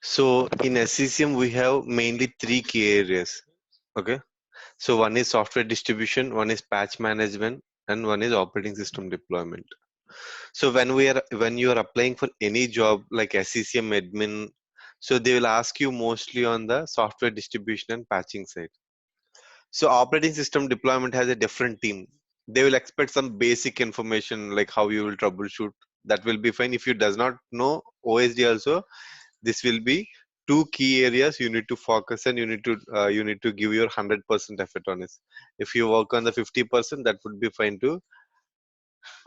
So in SCCM, we have mainly three key areas. Okay. So one is software distribution, one is patch management, and one is operating system deployment. So when you are applying for any job like SCCM admin, so they will ask you mostly on the software distribution and patching side. So operating system deployment has a different team. They will expect some basic information like how you will troubleshoot. That will be fine. If you does not know OSD also, this will be two key areas you need to focus and you need to give your 100% effort on it. If you work on the 50%, that would be fine to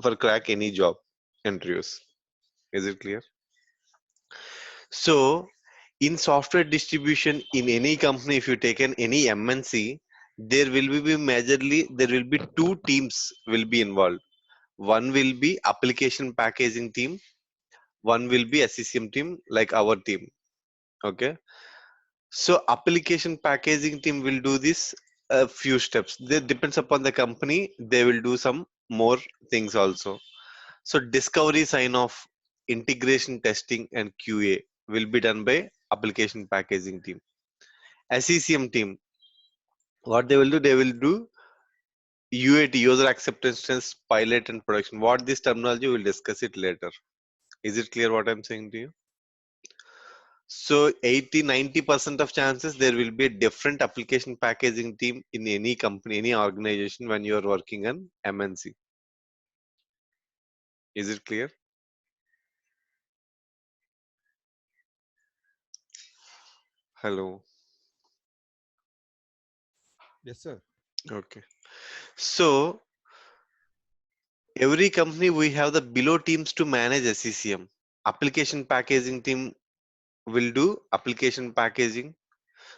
for crack any job interviews. Is it clear? So in software distribution in any company, if you take an any MNC, there will be majorly there will be two teams will be involved. One will be application packaging team, one will be SCCM team like our team. Okay. So application packaging team will do this a few steps. That depends upon the company. They will do some more things also. So discovery sign off, integration testing, and QA will be done by application packaging team. SCCM team, what they will do UAT, user acceptance test, pilot, and production. What this terminology we'll discuss it later. Is it clear what I'm saying to you? So 80-90% of chances there will be a different application packaging team in any company, any organization when you are working on MNC. Is it clear? Hello. Yes, sir. Okay. So every company we have the below teams to manage SCCM. Application packaging team will do application packaging.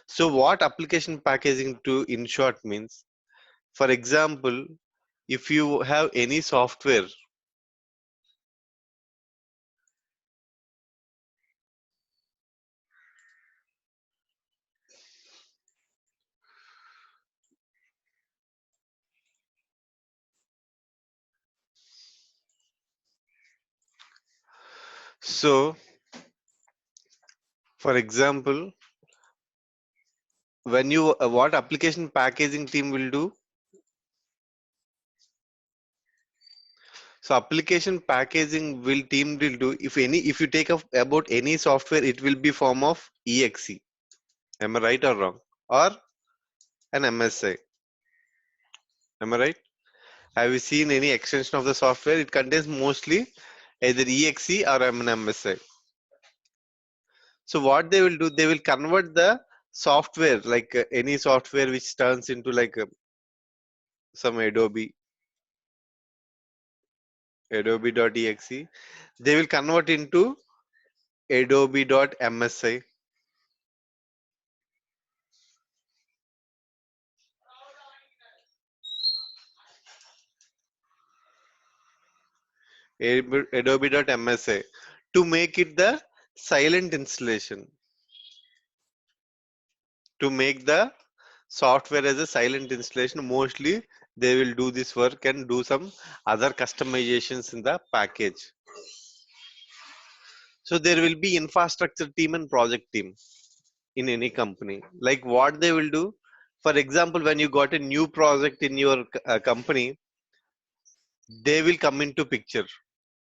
So what application packaging to in short means? For example, if you have any software. So for example, when you what application packaging team will do? So application packaging will team will do if you take about any software, it will be form of exe. Am I right or wrong? Or an msi? Am I right? Have you seen any extension of the software? It contains mostly either exe or an msi. So what they will do, they will convert the software like any software which turns into like some adobe.exe. They will convert into adobe.msi. Adobe.msi to make it the silent installation, to make the software as a silent installation. Mostly they will do this work and do some other customizations in the package. So there will be infrastructure team and project team in any company. Like what they will do, for example, when you got a new project in your company, they will come into picture.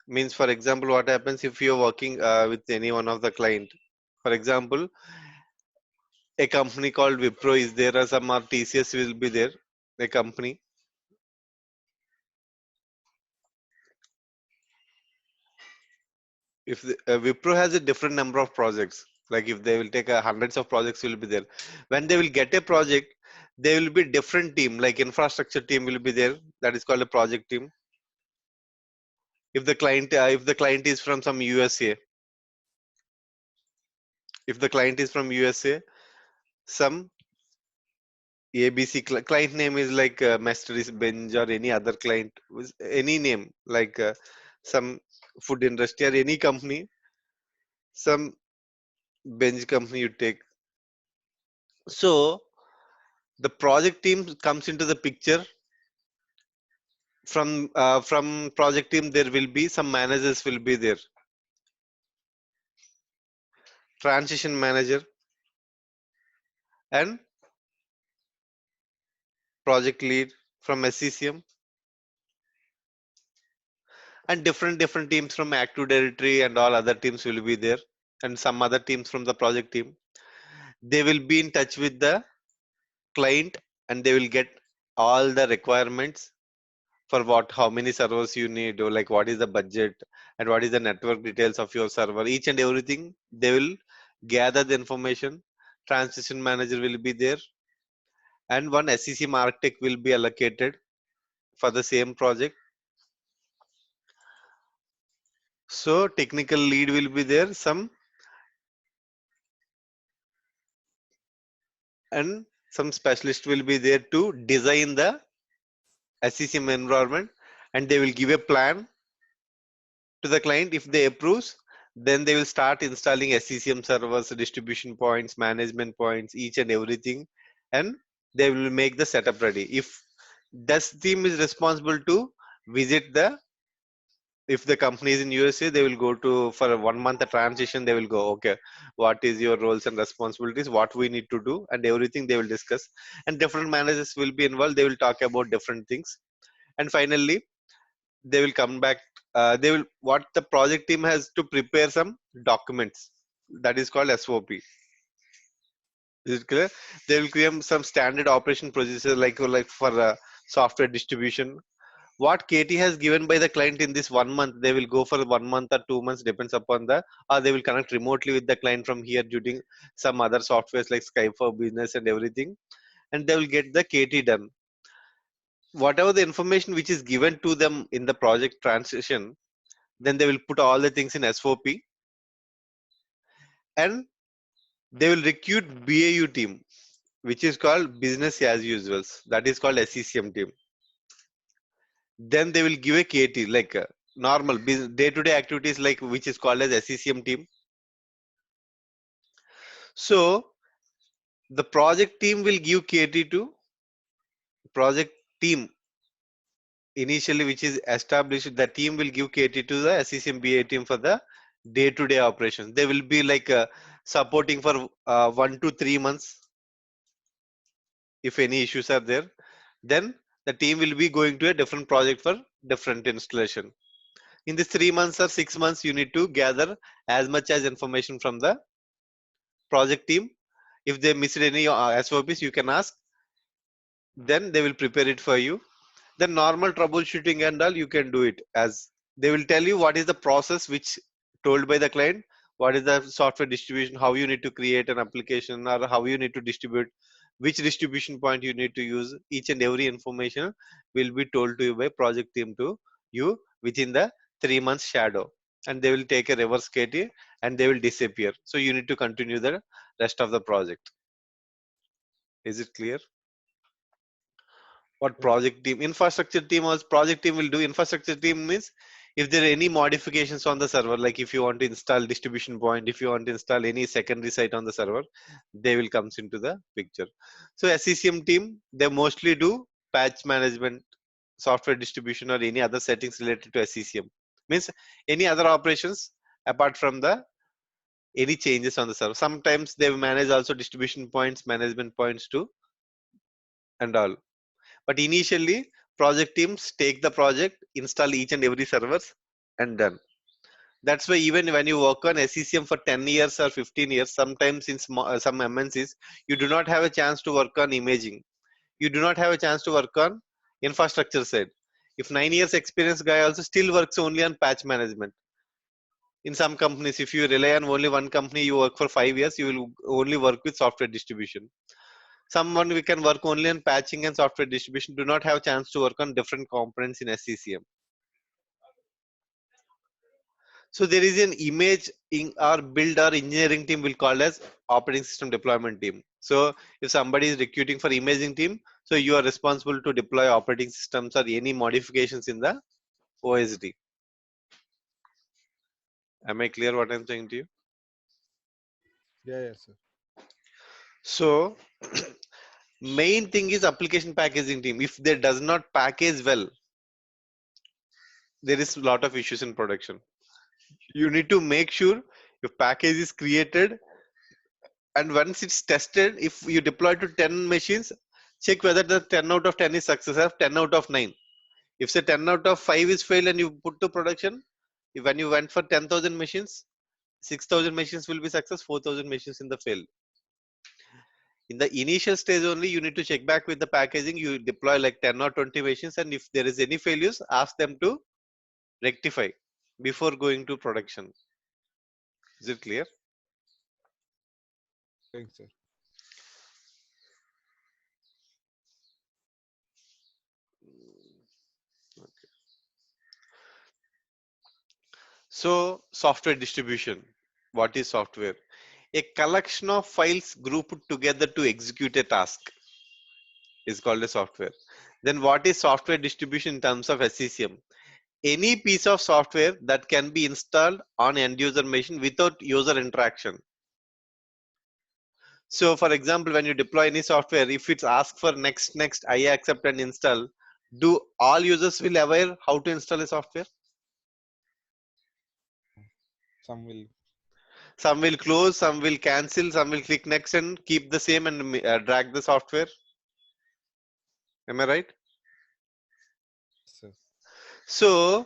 Means for example, what happens if you're working with any one of the client, for example, a company called Wipro is there, or some or TCS will be there, a company. If Wipro has a different number of projects, like if they will take hundreds of projects will be there. When they will get a project, there will be different team, like infrastructure team will be there. That is called a project team. If the client is from some USA, if the client is from USA, some ABC client name is like Mercedes Benz or any other client, any name like some food industry or any company, some Benz company you take. So the project team comes into the picture. From project team there will be some managers will be there. transition manager, and project lead from SCCM, and different teams from Active Directory and all other teams will be there, and some other teams from the project team. They will be in touch with the client, and they will get all the requirements for what, how many servers you need, or like what is the budget and what is the network details of your server, each and everything. They will gather the information. Transition manager will be there, and one SCCM architect will be allocated for the same project. So technical lead will be there, some, and some specialist will be there to design the SCCM environment, and they will give a plan to the client. If they approves, then they will start installing SCCM servers, distribution points, management points, each and everything, and they will make the setup ready. If this team is responsible to visit the, if the company is in USA, they will go to for a 1 month transition. They will go, okay, what is your roles and responsibilities, what we need to do, and everything they will discuss. And different managers will be involved. They will talk about different things, and finally they will come back. They will, what the project team has to prepare some documents, that is called SOP. Is it clear? They will create some standard operation procedures, like for software distribution. What KT has given by the client in this 1 month, they will go for 1 month or 2 months, depends upon the, or they will connect remotely with the client from here using some other softwares like Skype for Business and everything, and they will get the KT done. Whatever the information which is given to them in the project transition, then they will put all the things in SOP, and they will recruit BAU team, which is called business as usual. That is called SCCM team. Then they will give a KT, like normal day-to-day activities, like which is called as SCCM team. So the project team will give KT to project team initially, which is established. The team will give KT to the SCCM BA team for the day-to-day operations. They will be like supporting for 1 to 3 months. If any issues are there, then the team will be going to a different project for different installation. In this 3 months or 6 months, you need to gather as much as information from the project team. If they missed any SOPs, you can ask, then they will prepare it for you. The normal troubleshooting and all, you can do it, as they will tell you what is the process which told by the client, what is the software distribution, how you need to create an application, or how you need to distribute, which distribution point you need to use. Each and every information will be told to you by project team to you within the 3 months shadow, and they will take a reverse KT, and they will disappear. So you need to continue the rest of the project. Is it clear? What Yeah. project team, infrastructure team, or project team will do? Infrastructure team means if there are any modifications on the server, like if you want to install distribution point, if you want to install any secondary site on the server, they will comes into the picture. So SCCM team, they mostly do patch management, software distribution, or any other settings related to SCCM. Means any other operations apart from the any changes on the server. Sometimes they manage also distribution points, management points too, and all. But initially, project teams take the project, install each and every servers, and done. That's why even when you work on SCCM for 10 years or 15 years, sometimes in some MNCs, you do not have a chance to work on imaging. You do not have a chance to work on infrastructure side. If 9 years experience guy also still works only on patch management. In some companies, if you rely on only one company, you work for 5 years, you will only work with software distribution. Someone we can work only on patching and software distribution, do not have chance to work on different components in SCCM. So there is an image in our build or engineering team will call as operating system deployment team. So if somebody is recruiting for imaging team, so you are responsible to deploy operating systems or any modifications in the OSD. Am I clear what I'm saying to you? Yeah, yeah, sir. So main thing is application packaging team. If they does not package well, there is a lot of issues in production. You need to make sure your package is created and once it's tested, if you deploy to 10 machines, check whether the 10 out of 10 is success or 10 out of 9. If say 10 out of 5 is failed and you put to production, when you went for 10,000 machines, 6,000 machines will be success, 4,000 machines in the fail. In the initial stage only, you need to check back with the packaging. You deploy like 10 or 20 machines, and if there is any failures, ask them to rectify before going to production. Is it clear? Thanks, sir. So, software distribution. What is software? A collection of files grouped together to execute a task is called a software. Then what is software distribution in terms of SCCM? Any piece of software that can be installed on end user machine without user interaction. So for example, when you deploy any software, if it's asked for next, I accept and install, do all users will aware how to install a software? Some will. Some will close, some will cancel, some will click next and keep the same and drag the software. Am I right? Sir. So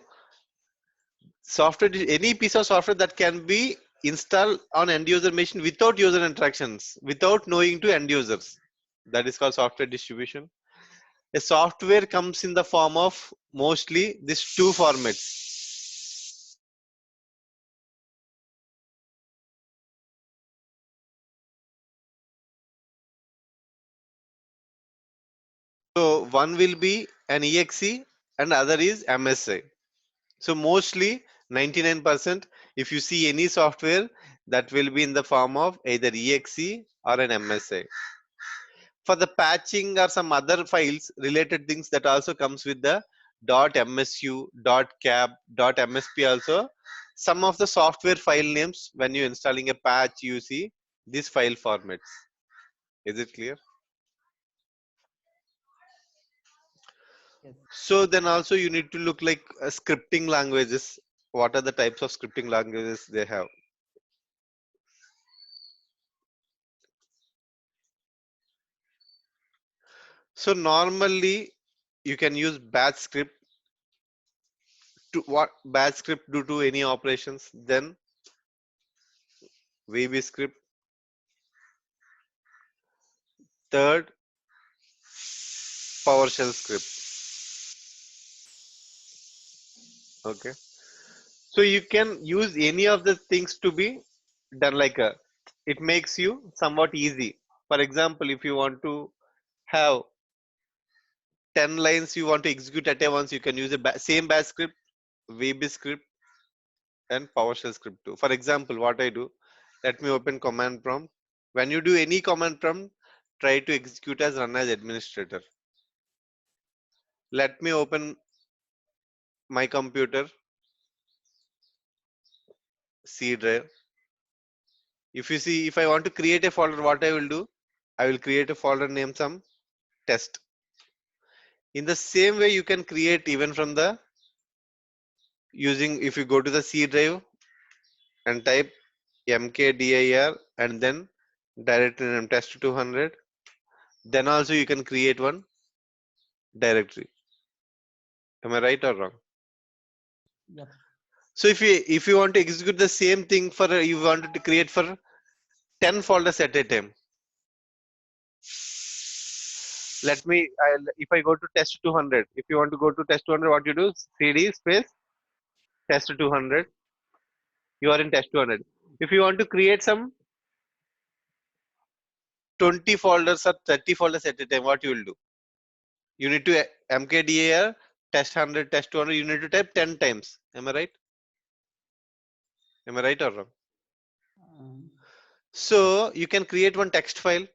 any piece of software that can be installed on end user machine without user interactions, without knowing to end users, that is called software distribution. A software comes in the form of mostly these two formats. So one will be an exe and other is MSA. So mostly 99%, if you see any software, that will be in the form of either exe or an MSA. For the patching or some other files related things, that also comes with the .msu, .cap, .msp also. Some of the software file names, when you're installing a patch, you see these file formats. Is it clear? Yes. So then also you need to look like scripting languages. What are the types of scripting languages they have? So normally you can use batch script to what batch script do to any operations. Then VB script. Third, PowerShell script. Okay. So you can use any of the things to be done like a. It makes you somewhat easy. For example, if you want to have 10 lines you want to execute at a once, you can use a same batch script, VB script, and PowerShell script too. For example, what I do, let me open command prompt. When you do any command prompt, try to execute as run as administrator. Let me open my computer C drive. If you see, if I want to create a folder, what I will do, I will create a folder name some test. In the same way, you can create even from the using, if you go to the C drive and type mkdir and then directory name test 200, then also you can create one directory. Am I right or wrong? Yep. So if you want to execute the same thing for you wanted to create for 10 folders at a time. Let me, if I go to test 200, if you want to go to test 200, what you do, cd space test 200, you are in test 200. If you want to create some 20 folders or 30 folders at a time, what you will do? You need to mkdir test 100, test 200, you need to type 10 times. Am I right? Am I right or wrong? Um, So you can create one text file.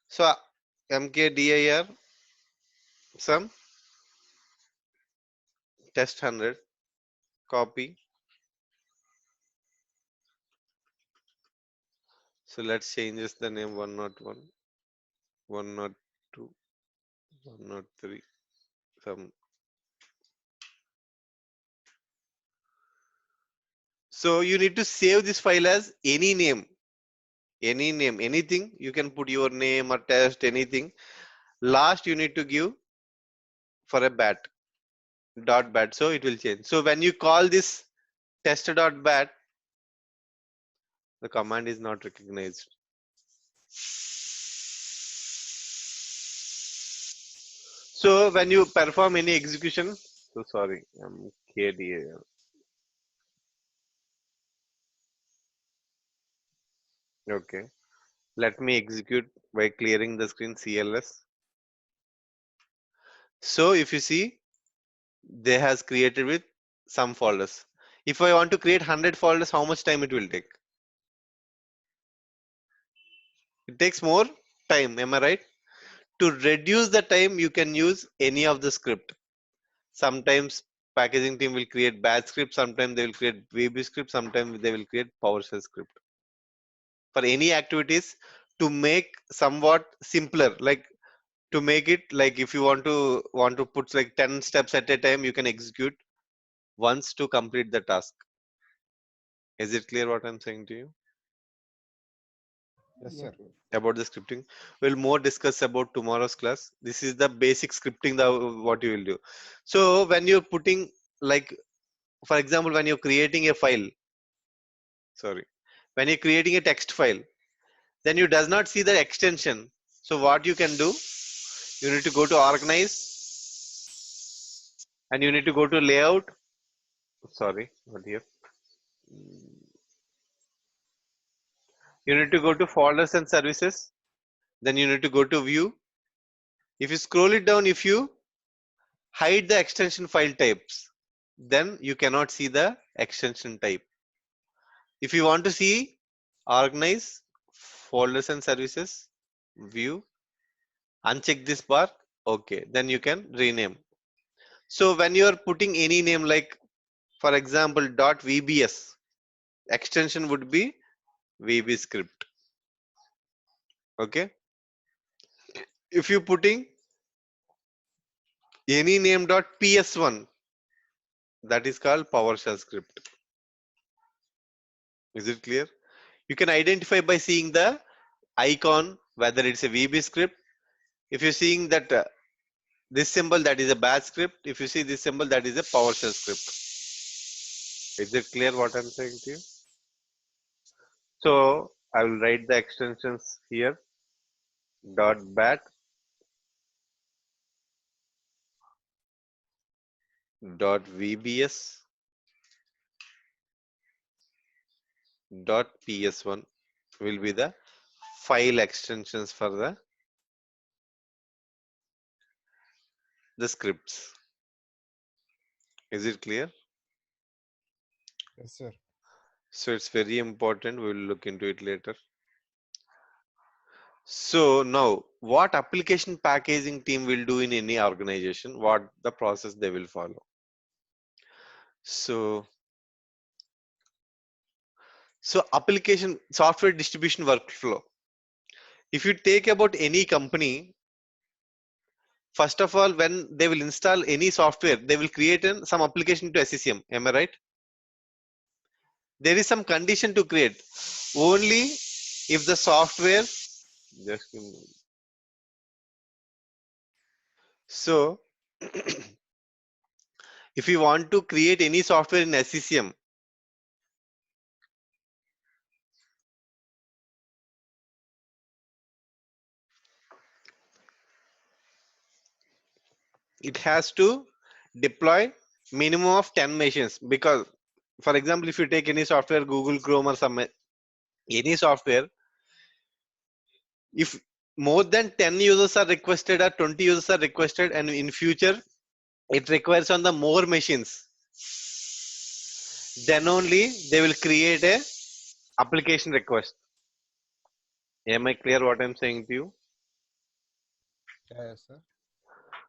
So mkdir some test 100, copy. So let's change this the name 101, 102, 103. Some. So you need to save this file as any name. Any name, anything, you can put your name or test, anything. Last you need to give for a bat, dot bat, so it will change. So when you call this test dot bat, the command is not recognized. So when you perform any execution, so sorry, I'm KDA. Okay, let me execute by clearing the screen CLS. So if you see, they has created with some folders. If I want to create 100 folders, how much time it will take? It takes more time, am I right? To reduce the time, you can use any of the script. Sometimes packaging team will create batch script, sometimes they will create VB script, sometimes they will create PowerShell script. For any activities to make somewhat simpler, like to make it like if you want to put like 10 steps at a time, you can execute once to complete the task. Is it clear what I'm saying to you Yes, Yes, sir. yes. about the scripting? We'll more discuss about tomorrow's class. This is the basic scripting, the what you will do. So when you're putting, like for example, when you're creating a file, sorry, when you're creating a text file, then you does not see the extension. So what you can do, you need to go to organize and you need to go to layout. Sorry, not here. You need to go to folders and services. Then you need to go to view. If you scroll it down, if you hide the extension file types, then you cannot see the extension type. If you want to see organize, folders and services, view, uncheck this bar, okay, then you can rename. So when you are putting any name, like for example .vbs, extension would be VB script. Okay, if you putting any name .ps1, that is called PowerShell script. Is it clear? You can identify by seeing the icon whether it's a VB script. If you're seeing that this symbol, that is a batch script. If you see this symbol, that is a PowerShell script. Is it clear what I'm saying to you? So I will write the extensions here. .bat, .vbs, .ps1 will be the file extensions for the scripts. Is it clear? Yes, sir. So it's very important. We will look into it later. So now, what application packaging team will do in any organization? What the process they will follow? So application software distribution workflow. If you take about any company, first of all, when they will install any software, they will create some application to SCCM. Am I right? There is some condition to create. Only if the software, just give me. So if you want to create any software in SCCM, it has to deploy minimum of 10 machines. Because for example, if you take any software, Google Chrome or some any software, if more than 10 users are requested or 20 users are requested, and in future it requires on the more machines, then only they will create a application request. Am I clear what I'm saying to you? Yeah, yes, sir.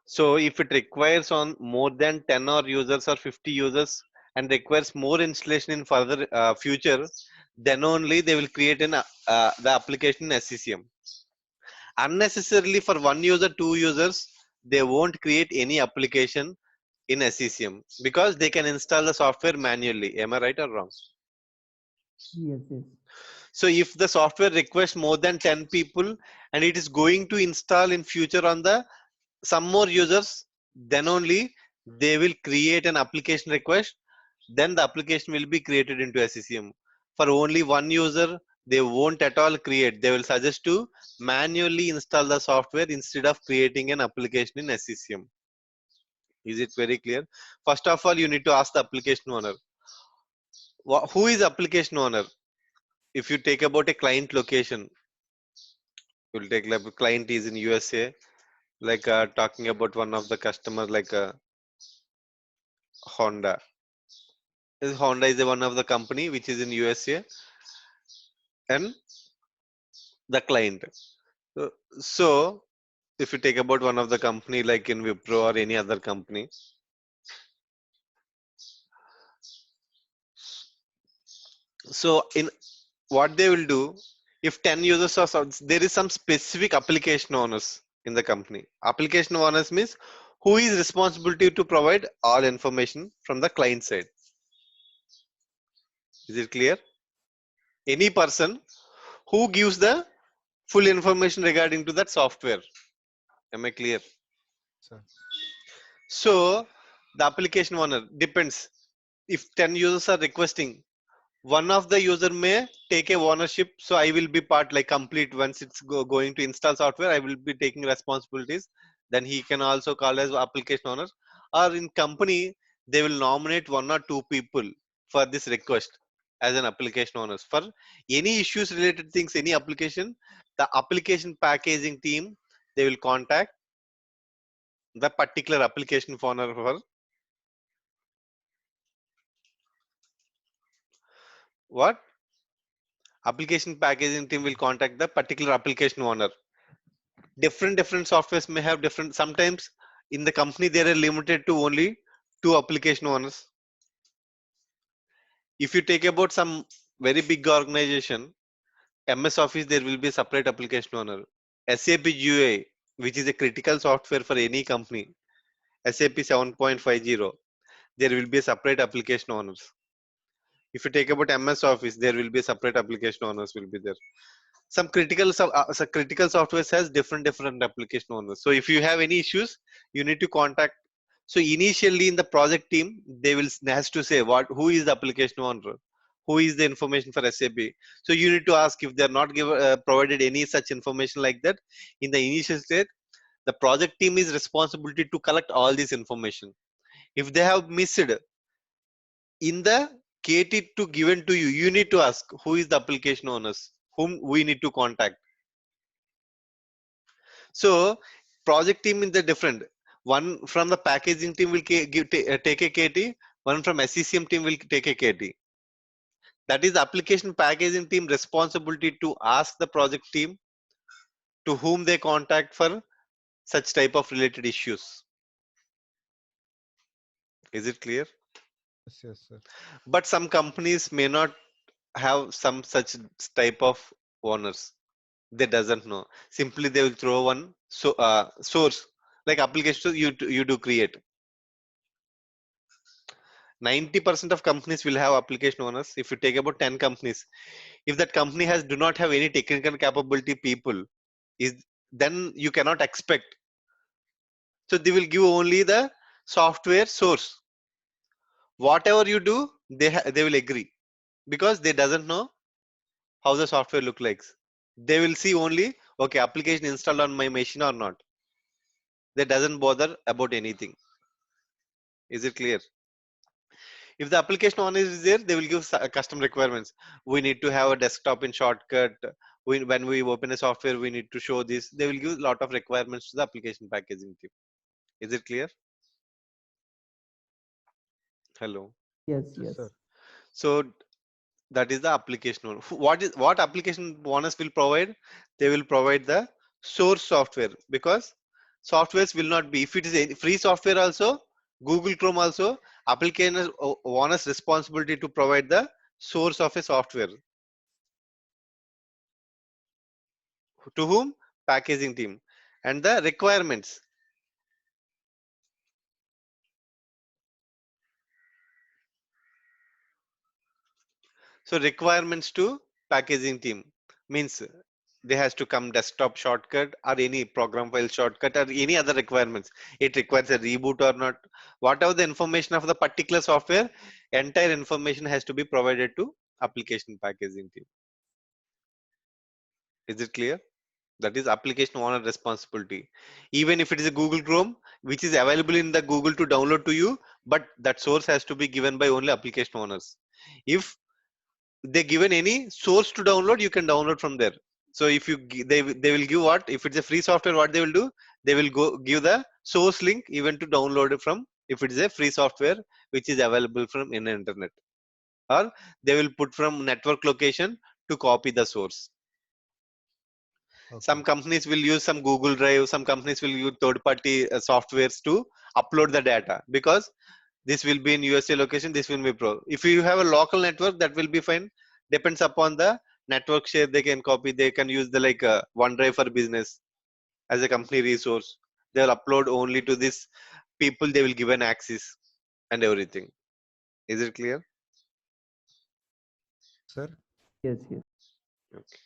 So if it requires on more than 10 or users or 50 users and requires more installation in further future, then only they will create the application in SCCM. Unnecessarily for one user, two users, they won't create any application in SCCM because they can install the software manually. Am I right or wrong? Yes, yes. So if the software requests more than 10 people and it is going to install in future on the some more users, then only they will create an application request. Then the application will be created into SCCM. For only one user, they won't at all create. They will suggest to manually install the software instead of creating an application in SCCM. Is it very clear? First of all, you need to ask the application owner. Who is application owner? If you take about a client location, you'll take like client is in USA, like talking about one of the customer like Honda. Honda is one of the company which is in USA and the client. So, so if you take about one of the company like in Wipro or any other company, so in what they will do, if 10 users are there is some specific application owners in the company. Application owners means who is responsibility to provide all information from the client side. Is it clear? Any person who gives the full information regarding to that software. Am I clear? Sir. So the application owner depends. If 10 users are requesting, one of the user may take a ownership. So I will be part like complete once it's going to install software. I will be taking responsibilities. Then he can also call as application owner. Or in company, they will nominate one or two people for this request as an application owners. For any issues related things, any application, the application packaging team, they will contact the particular application owner for what application packaging team will contact the particular application owner. Different softwares may have different. Sometimes in the company they are limited to only two application owners. If you take about some very big organization, MS Office, there will be a separate application owner. SAP GUI, which is a critical software for any company, SAP 7.50, there will be a separate application owners. If you take about MS Office, there will be a separate application owners will be there. Some critical software has different application owners. So if you have any issues, you need to contact. So initially in the project team, they will has to say who is the application owner, who is the information for SAP. So you need to ask if they are not provided any such information like that in the initial state. The project team is responsibility to collect all this information. If they have missed in the KT to given to you, you need to ask who is the application owners, whom we need to contact. So project team is the different. One from the packaging team will take a KT. One from SCCM team will take a KT. That is the application packaging team responsibility to ask the project team to whom they contact for such type of related issues. Is it clear? Yes, yes, sir. But some companies may not have some such type of owners. They doesn't know. Simply they will throw one source like application you do create. 90% of companies will have application owners. If you take about 10 companies, if that company has do not have any technical capability people, is then you cannot expect. So they will give only the software source. Whatever you do, they will agree because they doesn't know how the software look like. They will see only okay application installed on my machine or not. They doesn't bother about anything. Is it clear? If the application owner is there, they will give custom requirements. We need to have a desktop in shortcut. When we open a software, we need to show this. They will give a lot of requirements to the application packaging team. Is it clear? Hello. Yes, Yes, yes. sir. So that is the application owner. What application owners will provide? They will provide the source software because softwares will not be if it is a free software also Google Chrome also application owners responsibility to provide the source of a software to whom packaging team and the requirements. So requirements to packaging team means they has to come desktop shortcut or any program file shortcut or any other requirements. It requires a reboot or not. Whatever the information of the particular software, entire information has to be provided to application packaging team. Is it clear? That is application owner responsibility. Even if it is a Google Chrome, which is available in the Google to download to you, but that source has to be given by only application owners. If they given any source to download, you can download from there. So if you they will give what, if it's a free software, what they will do, they will go give the source link even to download it from, if it is a free software which is available from in the internet, or they will put from network location to copy the source. Some Okay. companies will use some Google Drive, some companies will use third party softwares to upload the data, because this will be in USA location, this will be pro. If you have a local network, that will be fine. Depends upon the network share, they can copy, they can use the like OneDrive for business as a company resource. They will upload only to this people, they will give an access and everything. Is it clear? Sir. Yes, yes. Okay.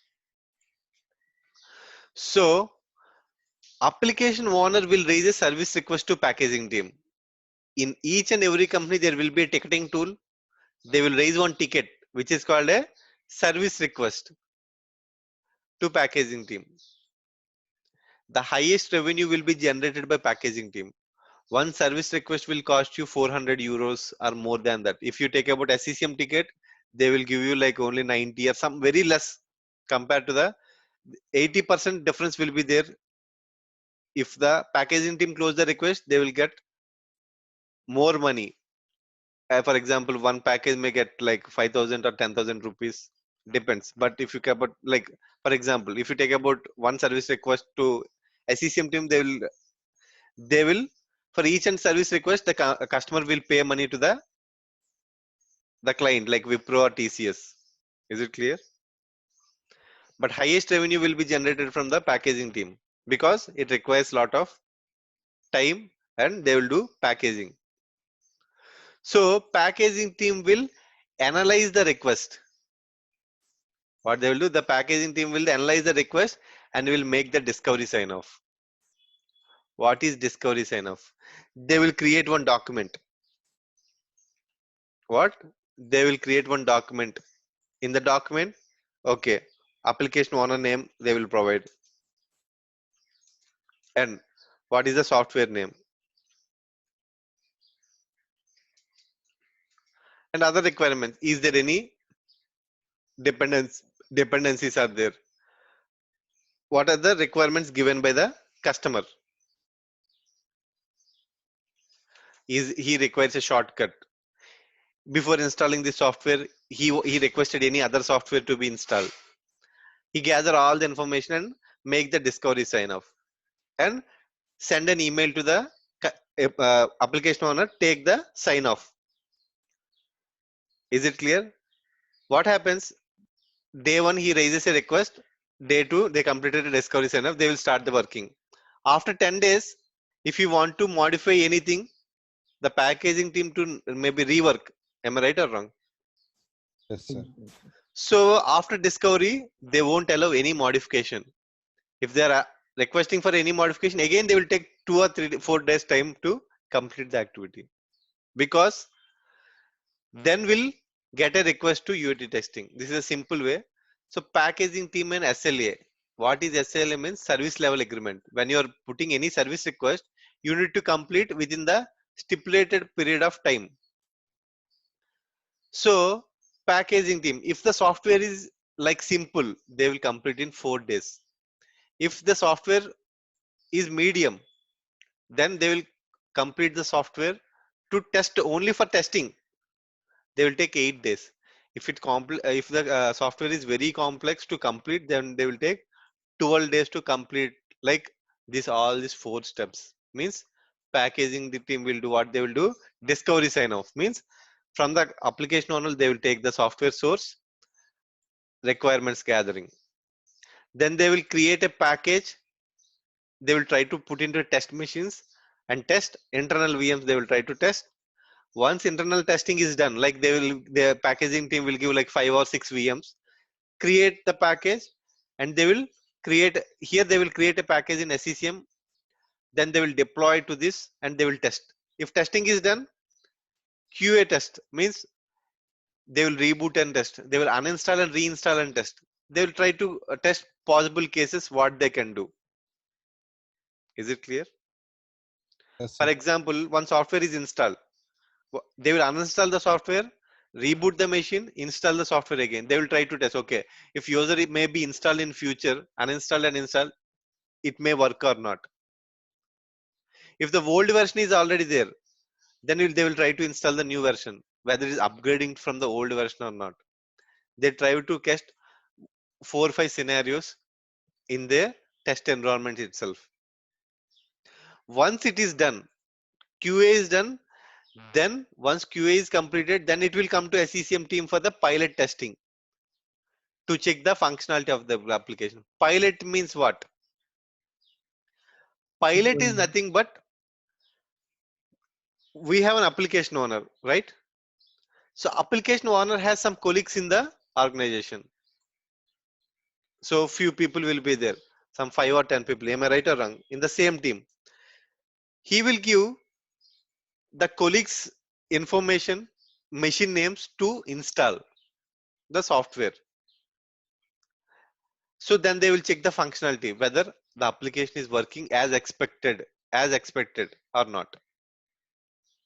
So application owner will raise a service request to packaging team. In each and every company, there will be a ticketing tool. They will raise one ticket, which is called a service request to packaging team. The highest revenue will be generated by packaging team. One service request will cost you 400 euros or more than that. If you take about SCCM ticket, they will give you like only 90 or some very less compared to the 80% difference will be there. If the packaging team close the request, they will get more money. For example, one package may get like 5,000 or 10,000 rupees, depends. But if you care about, like, for example, if you take about one service request to SCCM team, they will for each and service request, the customer will pay money to the client, like Wipro or TCS. Is it clear? But highest revenue will be generated from the packaging team, because it requires lot of time and they will do packaging. So packaging team will analyze the request. What they will do, the packaging team will analyze the request and will make the discovery sign off. What is discovery sign off? They will create one document. What? They will create one document. In the document, okay, application owner name they will provide. And what is the software name? And other requirements. Is there any dependencies are there? What are the requirements given by the customer? Is he requires a shortcut? Before installing the software, he requested any other software to be installed. He gather all the information and make the discovery sign off and send an email to the application owner, take the sign off. Is it clear? What happens? Day one, he raises a request. Day two, they completed a discovery sign off. They will start the working. After 10 days, if you want to modify anything, the packaging team to maybe rework. Am I right or wrong? Yes, sir. So after discovery, they won't allow any modification. If they are requesting for any modification, again they will take 2 or 3 4 days time to complete the activity, because then we'll get a request to UAT testing. This is a simple way. So packaging team and SLA. What is SLA means? Service level agreement. When you are putting any service request, you need to complete within the stipulated period of time. So packaging team, if the software is like simple, they will complete in 4 days. If the software is medium, then they will complete the software to test only for testing. They will take 8 days. If if the software is very complex to complete, then they will take 12 days to complete. Like this, all these 4 steps means packaging the team will do what they will do. Discovery sign off means from the application owner, they will take the software source, requirements gathering. Then they will create a package. They will try to put into test machines and test internal VMs. They will try to test. Once internal testing is done, like their packaging team will give like 5 or 6 VMs, create the package, and they will they will create a package in SCCM, then they will deploy to this and they will test. If testing is done, QA test means they will reboot and test. They will uninstall and reinstall and test. They will try to test possible cases what they can do. Is it clear? Yes, For sir. example, one software is installed. They will uninstall the software, reboot the machine, install the software again. They will try to test. Okay, if user it may be installed in future, uninstall and install, it may work or not. If the old version is already there, then they will try to install the new version, whether it is upgrading from the old version or not. They try to test 4 or 5 scenarios in their test environment itself. Once it is done, QA is done, then once QA is completed, then it will come to SCCM team for the pilot testing to check the functionality of the application. Pilot means what? Pilot is nothing but we have an application owner, right? So application owner has some colleagues in the organization. So few people will be there, some 5 or 10 people. Am I right or wrong? In the same team, he will give the colleagues information, machine names to install the software. So then they will check the functionality, whether the application is working as expected or not.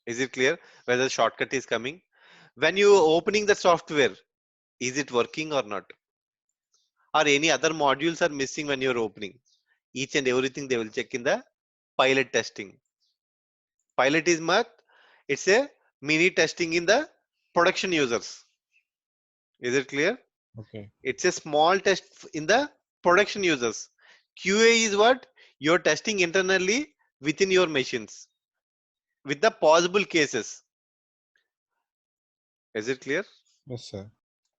Is it clear? Whether the shortcut is coming. When you opening the software, is it working or not? Or any other modules are missing when you're opening. Each and everything they will check in the pilot testing. Pilot is what? It's a mini testing in the production users. Is it clear? Okay. It's a small test in the production users. QA is what? You're testing internally within your machines with the possible cases. Is it clear? Yes, sir.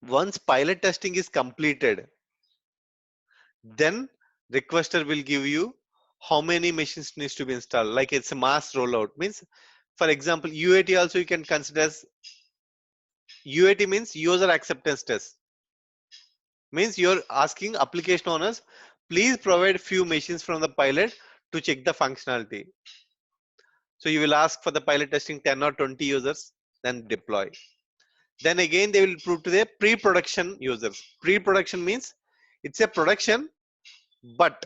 Once pilot testing is completed, then requester will give you how many machines needs to be installed. Like it's a mass rollout. Means, for example, UAT also you can consider as UAT means user acceptance test. Means you're asking application owners, please provide few machines from the pilot to check the functionality. So you will ask for the pilot testing 10 or 20 users, then deploy. Then again, they will prove to the pre-production users. Pre-production means it's a production, but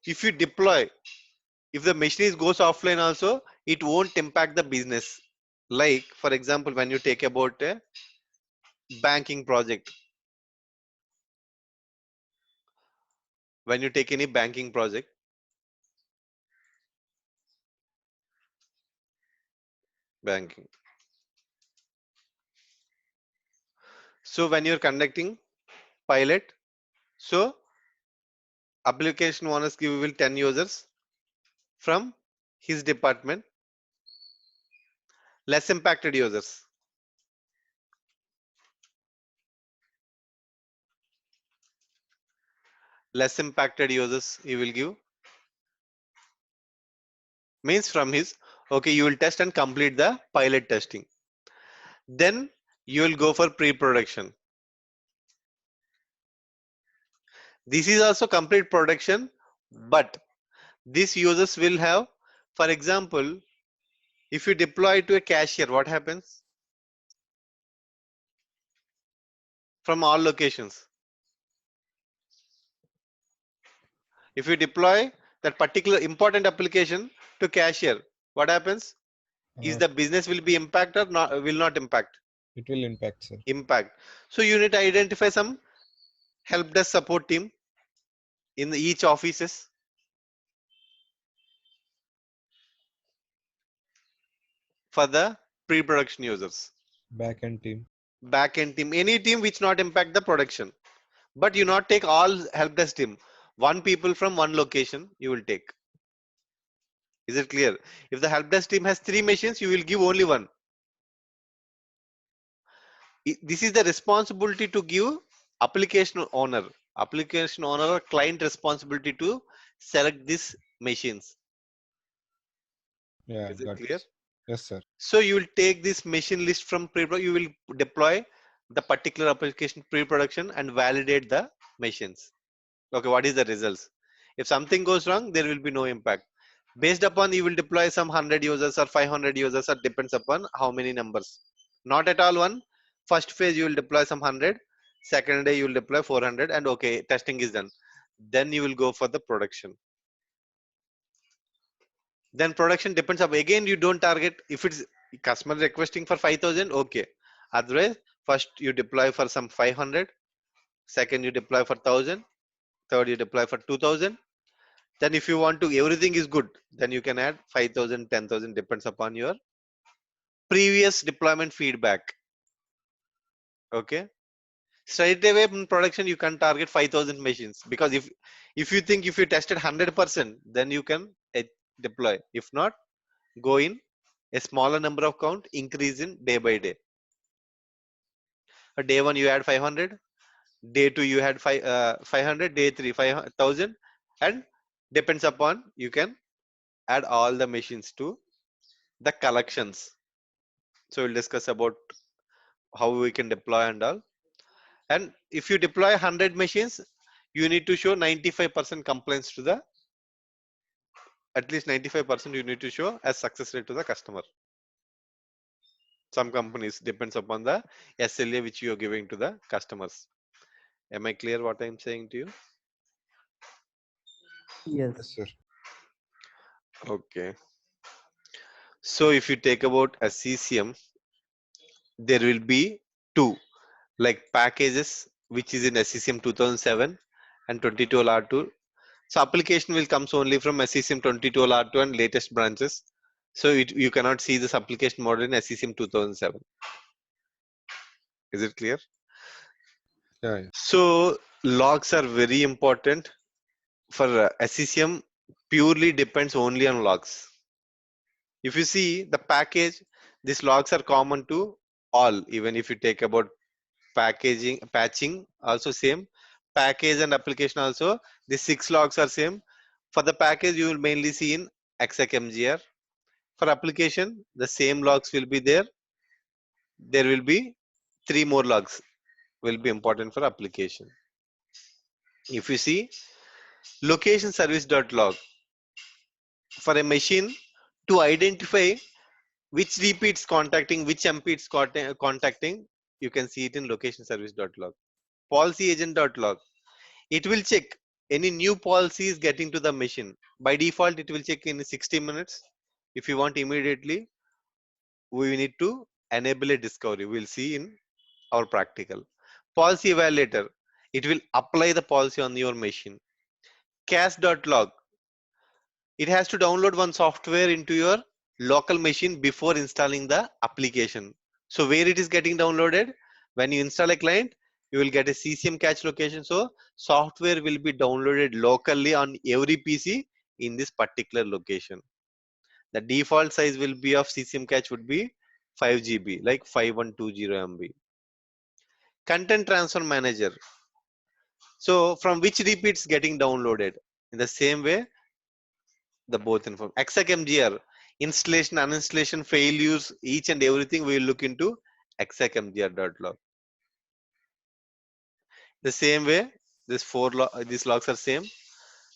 if you deploy, if the machine goes offline also, it won't impact the business. Like, for example, when you take about a banking project, when you take any banking project, banking. So when you're conducting pilot, so application owners give will 10 users from his department, less impacted users. Less impacted users he will give, means from his, okay, you will test and complete the pilot testing. Then you will go for pre-production. This is also complete production, but these users will have, for example, if you deploy to a cashier, what happens? From all locations. If you deploy that particular important application to cashier, what happens? Is the business will be impacted or not, will not impact? It will impact, sir. Impact. So you need to identify some help desk support team in each offices. For the pre-production users. Back-end team. Back-end team, any team which not impact the production. But you not take all help desk team. One people from one location you will take. Is it clear? If the help desk team has 3 machines, you will give only one. This is the responsibility to give application owner. Application owner or client responsibility to select these machines. Yeah, Is it got clear? it. Yes, sir. So you will take this machine list from you will deploy the particular application pre-production and validate the machines. Okay, what is the results? If something goes wrong, there will be no impact. Based upon you will deploy some 100 users or 500 users, or depends upon how many numbers. Not at all one. First phase you will deploy some 100. Second day you will deploy 400, and okay, testing is done. Then you will go for the production. Then production depends up again. You don't target if it's customer requesting for 5,000. Okay, otherwise first you deploy for some 500. Second you deploy for 1,000. Third you deploy for 2,000. Then if you want to everything is good, then you can add 5,000, 10,000, depends upon your previous deployment feedback. Okay, straight away in production you can target 5,000 machines, because if you think if you tested 100%, then you can deploy. If not, go in a smaller number of count, increase in day by day. Day one you add 500, day two you had 500, day three 5,000, and depends upon you can add all the machines to the collections. So we'll discuss about how we can deploy and all. And if you deploy 100 machines, you need to show 95% complaints to the, at least 95% you need to show as success rate to the customer. Some companies depends upon the SLA which you are giving to the customers. Am I clear what I'm saying to you? Yes, Yes. sir. Okay. So if you take about a CCM, there will be two like packages which is in SCCM 2007 and 22LR2. So application will comes only from SCCM 22LR2 and latest branches. So you cannot see this application model in SCCM 2007. Is it clear? Yeah, yeah. So logs are very important for SCCM. Purely depends only on logs. If you see the package, these logs are common to all. Even if you take about patching also same, package and application also, the 6 logs are same. For the package you will mainly see in execmgr. For application the same logs will be there. There will be 3 more logs will be important for application. If you see location service.log, for a machine to identify which repeats contacting, which MP it's contacting, you can see it in location service.log. Policy agent.log, it will check any new policy is getting to the machine. By default it will check in 60 minutes. If you want immediately, we need to enable a discovery. We'll see in our practical. Policy evaluator, it will apply the policy on your machine. Cache.log, it has to download one software into your local machine before installing the application. So where it is getting downloaded, when you install a client, you will get a CCM cache location. So software will be downloaded locally on every PC in this particular location. The default size will be of CCM cache would be 5 GB, like 5120 MB. Content transfer manager, so from which repeats getting downloaded, in the same way the both inform. execmgr, installation uninstallation failures, each and everything we will look into execmgr.log. The same way this these logs are same.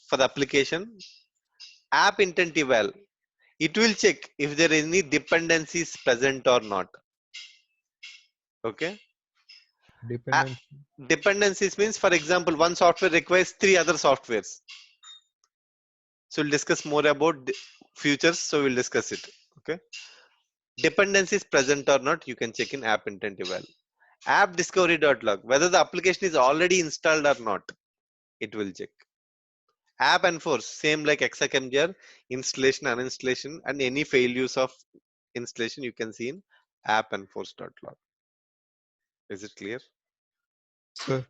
For the application app intent eval, it will check if there are any dependencies present or not. Okay, Dependency. dependencies means, for example, one software requires 3 other softwares. So we'll discuss more about futures, so we'll discuss it. Okay, dependencies present or not, you can check in app intent eval. App discovery.log, whether the application is already installed or not, it will check. App enforce, same like execmgr, installation uninstallation and any failures of installation you can see in app enforce.log. Is it clear? Sir.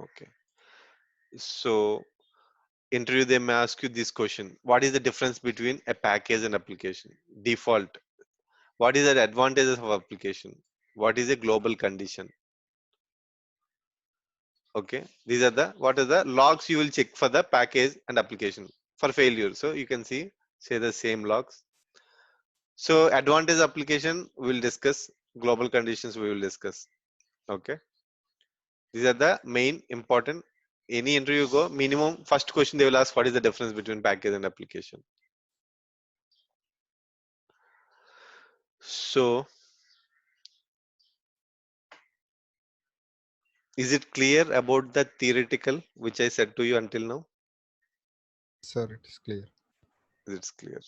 Okay, so interview they may ask you this question: what is the difference between a package and application? Default, what is the advantages of application? What is a global condition? Okay, these are the what are the logs you will check for the package and application for failure. So you can see say the same logs. So advantage application we'll discuss. Global conditions we will discuss. Okay. These are the main important. Any interview you go, minimum first question they will ask what is the difference between package and application. So is it clear about the theoretical which I said to you until now? Sir, it is clear. It's clear.